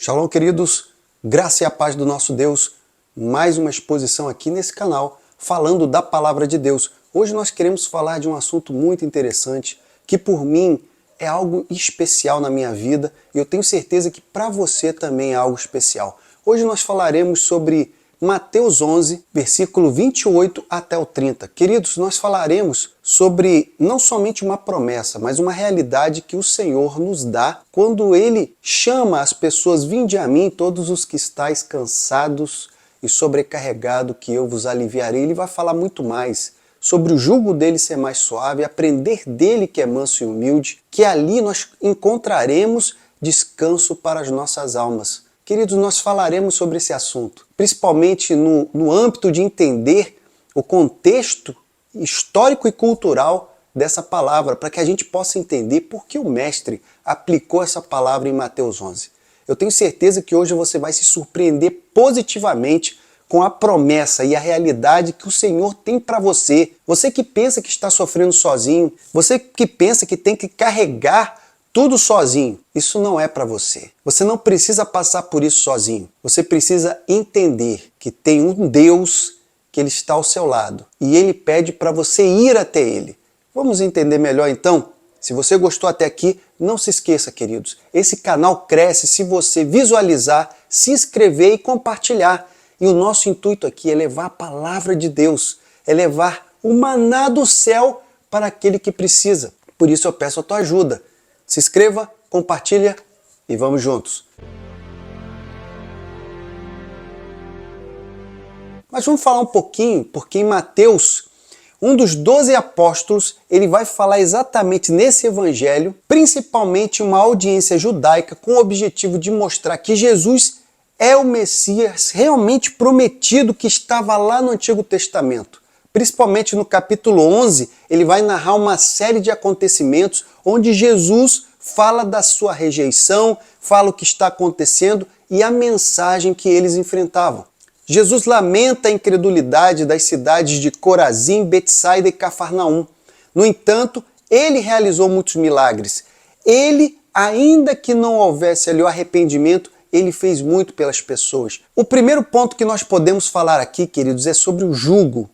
Shalom, queridos, graça e a paz do nosso Deus. Mais uma exposição aqui nesse canal, falando da Palavra de Deus. Hoje nós queremos falar de um assunto muito interessante, que por mim é algo especial na minha vida, e eu tenho certeza que para você também é algo especial. Hoje nós falaremos sobre Mateus 11, versículo 28 até o 30. Queridos, nós falaremos sobre não somente uma promessa, mas uma realidade que o Senhor nos dá quando Ele chama as pessoas: vinde a mim, todos os que estáis cansados e sobrecarregados, que eu vos aliviarei. Ele vai falar muito mais sobre o jugo dele ser mais suave, aprender dele que é manso e humilde, que ali nós encontraremos descanso para as nossas almas. Queridos, nós falaremos sobre esse assunto, principalmente no âmbito de entender o contexto histórico e cultural dessa palavra, para que a gente possa entender por que o Mestre aplicou essa palavra em Mateus 11. Eu tenho certeza que hoje você vai se surpreender positivamente com a promessa e a realidade que o Senhor tem para você. Você que pensa que está sofrendo sozinho, você que pensa que tem que carregar tudo sozinho, isso não é para você. Você não precisa passar por isso sozinho. Você precisa entender que tem um Deus que Ele está ao seu lado e Ele pede para você ir até Ele. Vamos entender melhor então? Se você gostou até aqui, não se esqueça, queridos. Esse canal cresce se você visualizar, se inscrever e compartilhar. E o nosso intuito aqui é levar a palavra de Deus, é levar o maná do céu para aquele que precisa. Por isso eu peço a tua ajuda. Se inscreva, compartilha e vamos juntos. Mas vamos falar um pouquinho, porque em Mateus, um dos 12 apóstolos, ele vai falar exatamente nesse evangelho, principalmente uma audiência judaica, com o objetivo de mostrar que Jesus é o Messias realmente prometido que estava lá no Antigo Testamento. Principalmente no capítulo 11, ele vai narrar uma série de acontecimentos onde Jesus fala da sua rejeição, fala o que está acontecendo e a mensagem que eles enfrentavam. Jesus lamenta a incredulidade das cidades de Corazim, Betsaida e Cafarnaum. No entanto, ele realizou muitos milagres. Ele, ainda que não houvesse ali o arrependimento, ele fez muito pelas pessoas. O primeiro ponto que nós podemos falar aqui, queridos, é sobre o jugo.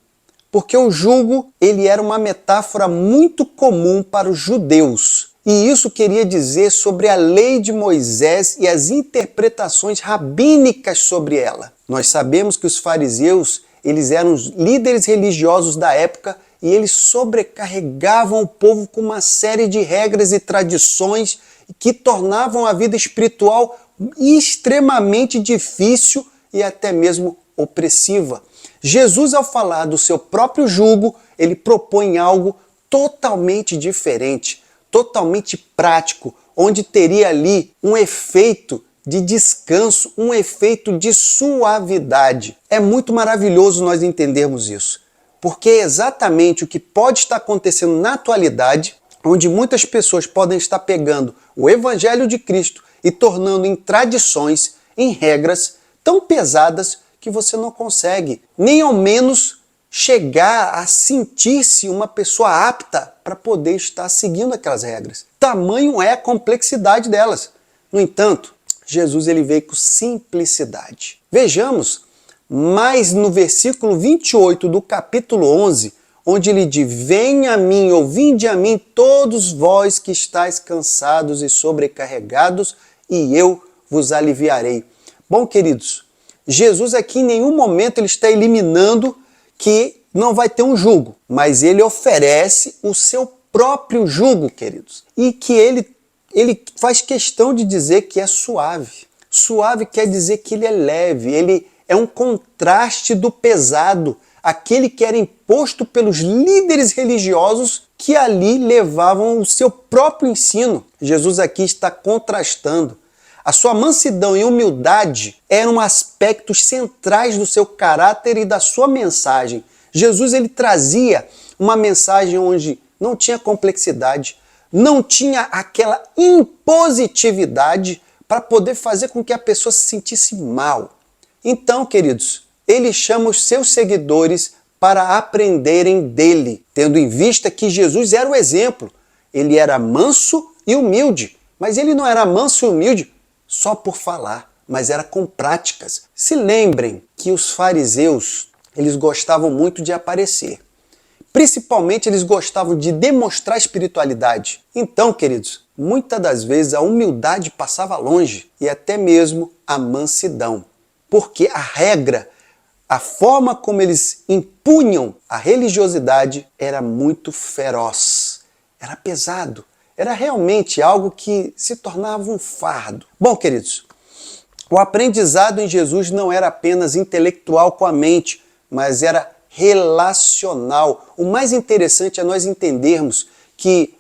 Porque o jugo, ele era uma metáfora muito comum para os judeus. E isso queria dizer sobre a lei de Moisés e as interpretações rabínicas sobre ela. Nós sabemos que os fariseus, eles eram os líderes religiosos da época e eles sobrecarregavam o povo com uma série de regras e tradições que tornavam a vida espiritual extremamente difícil e até mesmo opressiva. Jesus, ao falar do seu próprio jugo, ele propõe algo totalmente diferente, totalmente prático, onde teria ali um efeito de descanso, um efeito de suavidade. É muito maravilhoso nós entendermos isso, porque é exatamente o que pode estar acontecendo na atualidade, onde muitas pessoas podem estar pegando o Evangelho de Cristo e tornando em tradições, em regras tão pesadas que você não consegue, nem ao menos chegar a sentir-se uma pessoa apta para poder estar seguindo aquelas regras. Tamanho é a complexidade delas. No entanto, Jesus ele veio com simplicidade. Vejamos mais no versículo 28 do capítulo 11, onde ele diz: venha a mim, ou vinde a mim, todos vós que estáis cansados e sobrecarregados, e eu vos aliviarei. Bom, queridos, Jesus aqui em nenhum momento ele está eliminando que não vai ter um jugo, mas ele oferece o seu próprio jugo, queridos, e que ele faz questão de dizer que é suave. Suave quer dizer que ele é leve, ele é um contraste do pesado, aquele que era imposto pelos líderes religiosos que ali levavam o seu próprio ensino. Jesus aqui está contrastando. A sua mansidão e humildade eram aspectos centrais do seu caráter e da sua mensagem. Jesus ele trazia uma mensagem onde não tinha complexidade, não tinha aquela impositividade para poder fazer com que a pessoa se sentisse mal. Então, queridos, ele chama os seus seguidores para aprenderem dele, tendo em vista que Jesus era o exemplo. Ele era manso e humilde, mas ele não era manso e humilde só por falar. mas era com práticas. Se lembrem que os fariseus, eles gostavam muito de aparecer. Principalmente eles gostavam de demonstrar espiritualidade. Então, queridos, muitas das vezes a humildade passava longe e até mesmo a mansidão. Porque a regra, a forma como eles impunham a religiosidade era muito feroz, era pesado, era realmente algo que se tornava um fardo. Bom, queridos, o aprendizado em Jesus não era apenas intelectual com a mente, mas era relacional. O mais interessante é nós entendermos que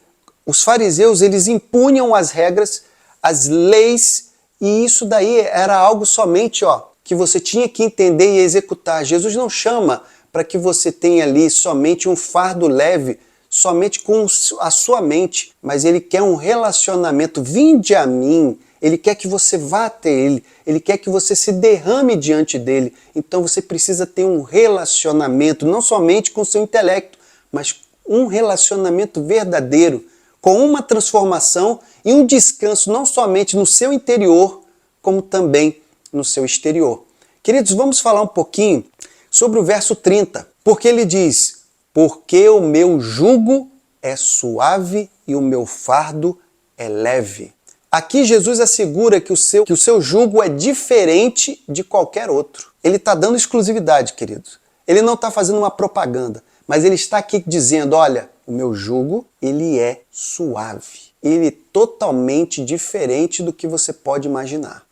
os fariseus, eles impunham as regras, as leis, e isso daí era algo somente, que você tinha que entender e executar. Jesus não chama para que você tenha ali somente um fardo leve, somente com a sua mente, mas ele quer um relacionamento. Vinde a mim. Ele quer que você vá até ele, ele quer que você se derrame diante dele. Então você precisa ter um relacionamento, não somente com o seu intelecto, mas um relacionamento verdadeiro, com uma transformação e um descanso não somente no seu interior, como também no seu exterior. Queridos, vamos falar um pouquinho sobre o verso 30, porque ele diz: porque o meu jugo é suave e o meu fardo é leve. Aqui Jesus assegura que o seu jugo é diferente de qualquer outro. Ele está dando exclusividade, queridos. Ele não está fazendo uma propaganda, mas ele está aqui dizendo, olha, o meu jugo, ele é suave. Ele é totalmente diferente do que você pode imaginar.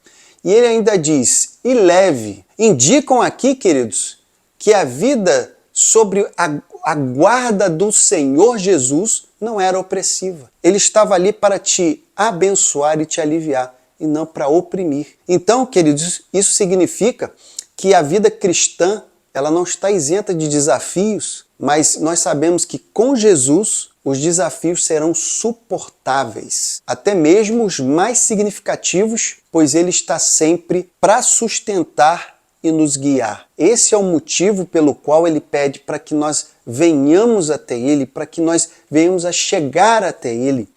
E ele ainda diz, e leve. Indicam aqui, queridos, que a vida sobre a guarda do Senhor Jesus não era opressiva. Ele estava ali para te abençoar e te aliviar, e não para oprimir. Então, queridos, isso significa que a vida cristã, ela não está isenta de desafios, mas nós sabemos que com Jesus os desafios serão suportáveis, até mesmo os mais significativos, pois ele está sempre para sustentar e nos guiar. Esse é o motivo pelo qual ele pede para que nós venhamos até ele, para que nós venhamos a chegar até ele.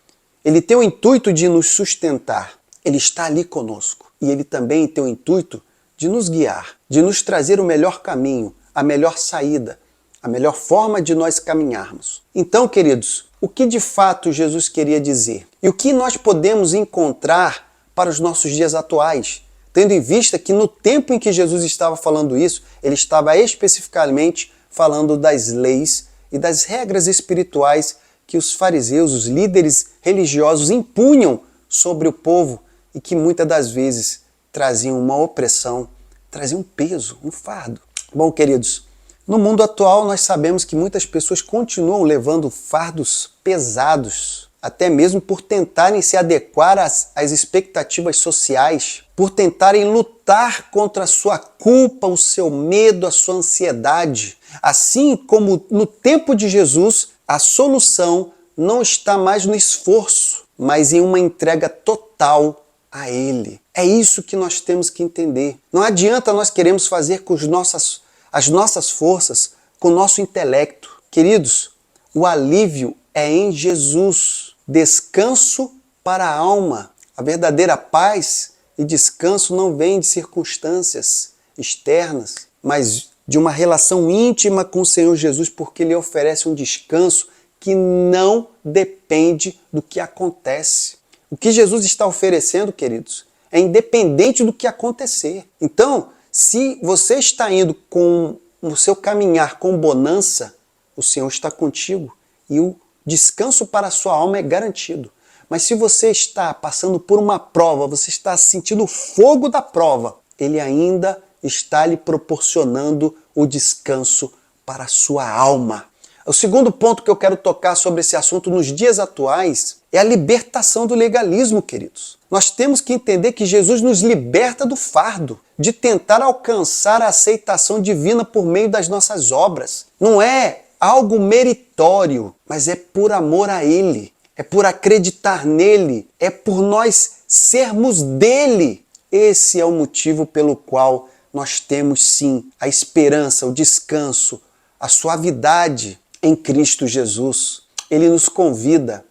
Ele tem o intuito de nos sustentar. Ele está ali conosco. E ele também tem o intuito de nos guiar, de nos trazer o melhor caminho, a melhor saída, a melhor forma de nós caminharmos. Então, queridos, o que de fato Jesus queria dizer? E o que nós podemos encontrar para os nossos dias atuais? Tendo em vista que no tempo em que Jesus estava falando isso, ele estava especificamente falando das leis e das regras espirituais que os fariseus, os líderes religiosos, impunham sobre o povo e que muitas das vezes traziam uma opressão, traziam um peso, um fardo. Bom, queridos, no mundo atual nós sabemos que muitas pessoas continuam levando fardos pesados, até mesmo por tentarem se adequar às expectativas sociais, por tentarem lutar contra a sua culpa, o seu medo, a sua ansiedade. Assim como no tempo de Jesus, a solução não está mais no esforço, mas em uma entrega total a Ele. É isso que nós temos que entender. Não adianta nós queremos fazer com as nossas forças, com o nosso intelecto. Queridos, o alívio é em Jesus. Descanso para a alma. A verdadeira paz e descanso não vem de circunstâncias externas, mas de uma relação íntima com o Senhor Jesus, porque Ele oferece um descanso que não depende do que acontece. O que Jesus está oferecendo, queridos, é independente do que acontecer. Então, se você está indo com o seu caminhar com bonança, o Senhor está contigo e o descanso para a sua alma é garantido. Mas se você está passando por uma prova, você está sentindo o fogo da prova, Ele ainda está lhe proporcionando o descanso para a sua alma. O segundo ponto que eu quero tocar sobre esse assunto nos dias atuais é a libertação do legalismo, queridos. Nós temos que entender que Jesus nos liberta do fardo de tentar alcançar a aceitação divina por meio das nossas obras. Não é algo meritório, mas é por amor a Ele, é por acreditar nele, é por nós sermos dele. Esse é o motivo pelo qual nós temos sim a esperança, o descanso, a suavidade em Cristo Jesus. Ele nos convida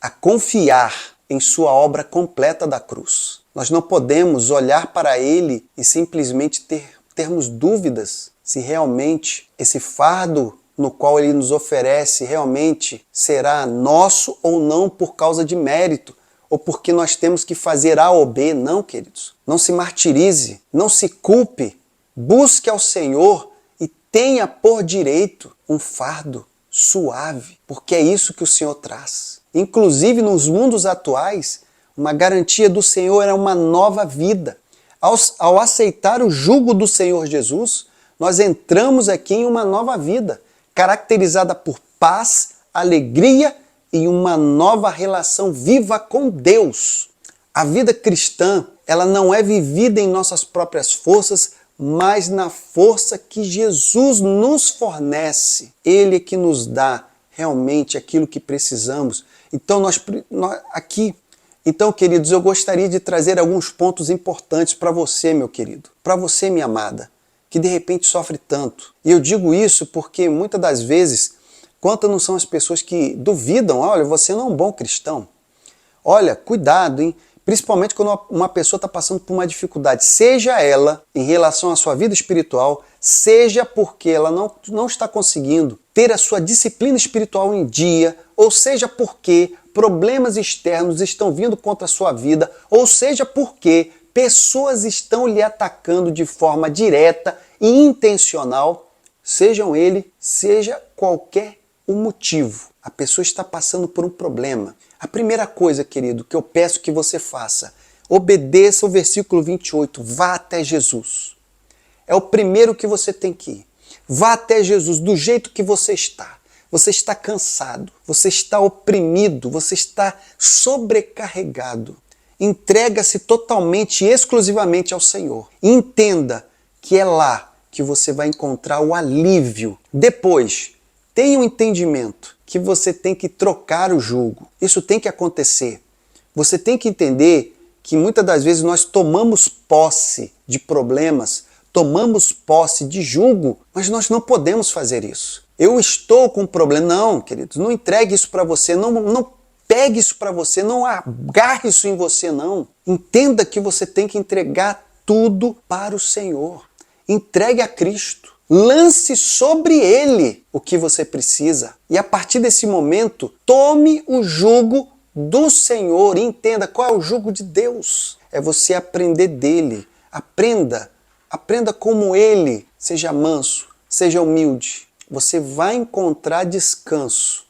a confiar em sua obra completa da cruz. Nós não podemos olhar para ele e simplesmente termos dúvidas se realmente esse fardo no qual ele nos oferece realmente será nosso ou não por causa de mérito, ou porque nós temos que fazer A ou B. Não, queridos. Não se martirize, não se culpe. Busque ao Senhor e tenha por direito um fardo suave, porque é isso que o Senhor traz. Inclusive nos mundos atuais, uma garantia do Senhor é uma nova vida. Ao aceitar o jugo do Senhor Jesus, nós entramos aqui em uma nova vida, caracterizada por paz, alegria e uma nova relação viva com Deus. A vida cristã, ela não é vivida em nossas próprias forças, mas na força que Jesus nos fornece. Ele é que nos dá realmente aquilo que precisamos. Então, queridos, eu gostaria de trazer alguns pontos importantes para você, meu querido, para você, minha amada, que de repente sofre tanto. E eu digo isso porque muitas das vezes, quantas não são as pessoas que duvidam, olha, você não é um bom cristão. Olha, cuidado, hein? Principalmente quando uma pessoa está passando por uma dificuldade, seja ela em relação à sua vida espiritual, seja porque ela não está conseguindo ter a sua disciplina espiritual em dia, ou seja porque problemas externos estão vindo contra a sua vida, ou seja porque pessoas estão lhe atacando de forma direta e intencional, seja qualquer o motivo. A pessoa está passando por um problema. A primeira coisa, querido, que eu peço que você faça, obedeça o versículo 28, vá até Jesus. É o primeiro que você tem que ir. Vá até Jesus do jeito que você está. Você está cansado, você está oprimido, você está sobrecarregado. Entrega-se totalmente e exclusivamente ao Senhor. Entenda que é lá que você vai encontrar o alívio. Depois, tenha um entendimento que você tem que trocar o jugo. Isso tem que acontecer. Você tem que entender que muitas das vezes nós tomamos posse de problemas, tomamos posse de jugo, mas nós não podemos fazer isso. Eu estou com um problema. Não, queridos, não entregue isso para você, não pegue isso para você, não agarre isso em você, não. Entenda que você tem que entregar tudo para o Senhor. Entregue a Cristo. Lance sobre Ele o que você precisa. E a partir desse momento, tome o jugo do Senhor. E entenda qual é o jugo de Deus. É você aprender dele. Aprenda como Ele. Seja manso, seja humilde. Você vai encontrar descanso.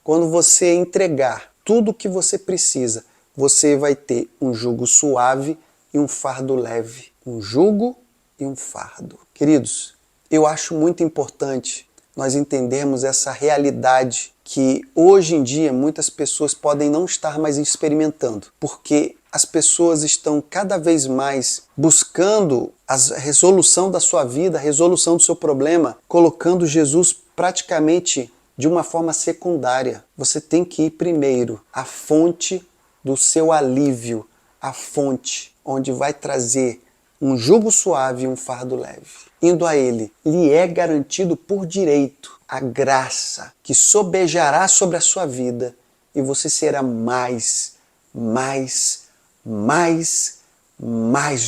Quando você entregar tudo o que você precisa, você vai ter um jugo suave e um fardo leve. Um jugo e um fardo. Queridos, eu acho muito importante nós entendermos essa realidade que hoje em dia muitas pessoas podem não estar mais experimentando, porque as pessoas estão cada vez mais buscando a resolução da sua vida, a resolução do seu problema, colocando Jesus praticamente de uma forma secundária. Você tem que ir primeiro à fonte do seu alívio, à fonte onde vai trazer um jugo suave e um fardo leve. Indo a Ele, lhe é garantido por direito a graça que sobejará sobre a sua vida e você será mais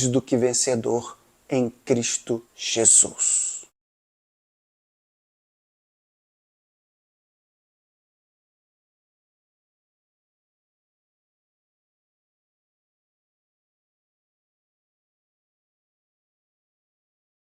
do que vencedor em Cristo Jesus.